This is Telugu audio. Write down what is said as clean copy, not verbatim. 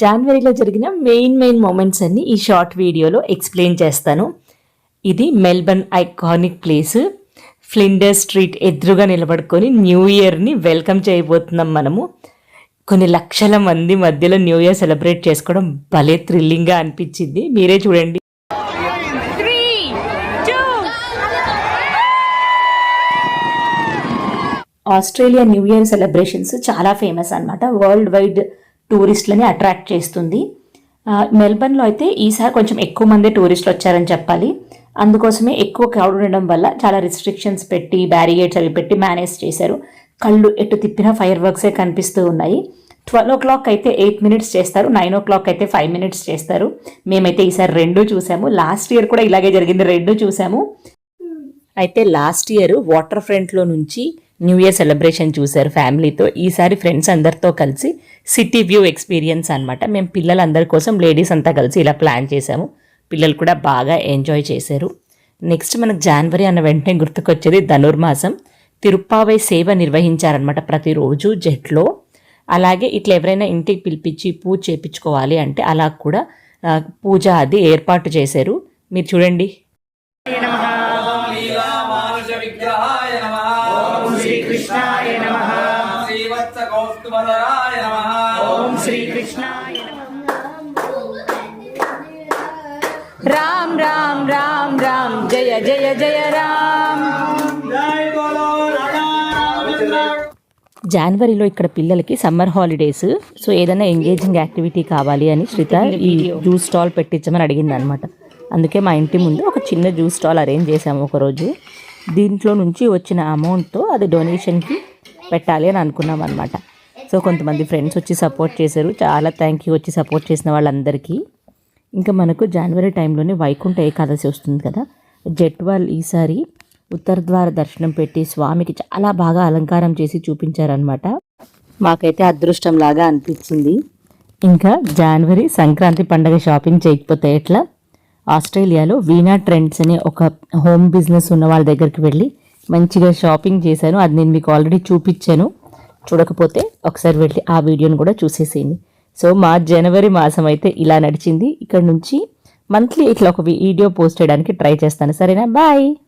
జనవరిలో జరిగిన మెయిన్ మూమెంట్స్ అన్ని ఈ షార్ట్ వీడియోలో ఎక్స్ప్లెయిన్ చేస్తాను. ఇది Melbourne iconic place. Flinders street ఎదురుగా నిలబడుకొని న్యూ ఇయర్ని వెల్కమ్ చేయబోతున్నాం మనము. కొన్ని లక్షల మంది మధ్యలో న్యూ ఇయర్ సెలబ్రేట్ చేసుకోవడం భలే థ్రిల్లింగ్గా అనిపించింది. మీరే చూడండి. ఆస్ట్రేలియా న్యూ ఇయర్ సెలబ్రేషన్స్ చాలా ఫేమస్ అన్నమాట. వరల్డ్ వైడ్ టూరిస్టులని అట్రాక్ట్ చేస్తుంది. మెల్బర్న్లో అయితే ఈసారి కొంచెం ఎక్కువ మంది టూరిస్టులు వచ్చారని చెప్పాలి. అందుకోసమే ఎక్కువ క్రౌడ్ ఉండడం వల్ల చాలా రిస్ట్రిక్షన్స్ పెట్టి బ్యారిగేట్స్ అవి పెట్టి మేనేజ్ చేశారు. కళ్ళు ఎటు తిప్పినా ఫైర్ వర్క్సే కనిపిస్తూ ఉన్నాయి. 12 o'clock అయితే 8 minutes చేస్తారు, 9 o'clock అయితే 5 minutes చేస్తారు. మేమైతే ఈసారి 2 చూసాము. లాస్ట్ ఇయర్ కూడా ఇలాగే జరిగింది, 2 చూసాము. అయితే లాస్ట్ ఇయర్ వాటర్ ఫ్రంట్లో నుంచి న్యూ ఇయర్ సెలబ్రేషన్ చూశారు ఫ్యామిలీతో. ఈసారి ఫ్రెండ్స్ అందరితో కలిసి సిటీ వ్యూ ఎక్స్పీరియన్స్ అనమాట. మేము పిల్లలందరి కోసం లేడీస్ అంతా కలిసి ఇలా ప్లాన్ చేసాము. పిల్లలు కూడా బాగా ఎంజాయ్ చేశారు. నెక్స్ట్ మనకు జనవరి అన్న వెంటనే గుర్తుకొచ్చేది ధనుర్మాసం. తిరుప్పావై సేవ నిర్వహించారనమాట ప్రతిరోజు జట్లో. అలాగే ఇట్లా ఎవరైనా ఇంటికి పిలిపించి పూజ చేయించుకోవాలి అంటే అలా కూడా పూజ అది ఏర్పాటు చేశారు. మీరు చూడండి. రామ్ రామ్ రామ్ రామ్ జయ జయ జయ రామ్. జనవరిలో ఇక్కడ పిల్లలకి సమ్మర్ హాలిడేస్. సో ఏదైనా ఎంగేజింగ్ యాక్టివిటీ కావాలి అని శ్రిత ఈ జ్యూస్ స్టాల్ పెట్టించమని అడిగింది అనమాట. అందుకే మా ఇంటి ముందు ఒక చిన్న జ్యూస్ స్టాల్ అరేంజ్ చేసాము ఒకరోజు. దీంట్లో నుంచి వచ్చిన అమౌంట్తో అది డొనేషన్కి పెట్టాలి అని అనుకున్నాం అనమాట. సో కొంతమంది ఫ్రెండ్స్ వచ్చి సపోర్ట్ చేశారు. చాలా థ్యాంక్ యూ వచ్చి సపోర్ట్ చేసిన వాళ్ళందరికీ. ఇంకా మనకు జనవరి టైంలోనే వైకుంఠ ఏకాదశి వస్తుంది కదా. జెట్ వాళ్ళు ఈసారి ఉత్తర ద్వార దర్శనం పెట్టి స్వామికి చాలా బాగా అలంకారం చేసి చూపించారనమాట. మాకైతే అదృష్టం లాగా అనిపించింది. ఇంకా జనవరి సంక్రాంతి పండగ షాపింగ్ చేయకపోతే ఎట్లా. ఆస్ట్రేలియాలో వీణా ట్రెండ్స్ అనే ఒక హోమ్ బిజినెస్ ఉన్న వాళ్ళ దగ్గరికి వెళ్ళి మంచిగా షాపింగ్ చేశాను. అది నేను మీకు ఆల్రెడీ చూపించాను. చూడకపోతే ఒకసారి వెళ్ళి ఆ వీడియోని కూడా చూసేసేయండి. సో మా జనవరి మాసం అయితే ఇలా నడిచింది. ఇక్కడ నుంచి మంత్లీ ఇట్లా ఒక వీడియో పోస్ట్ చేయడానికి ట్రై చేస్తాను. సరేనా? బాయ్.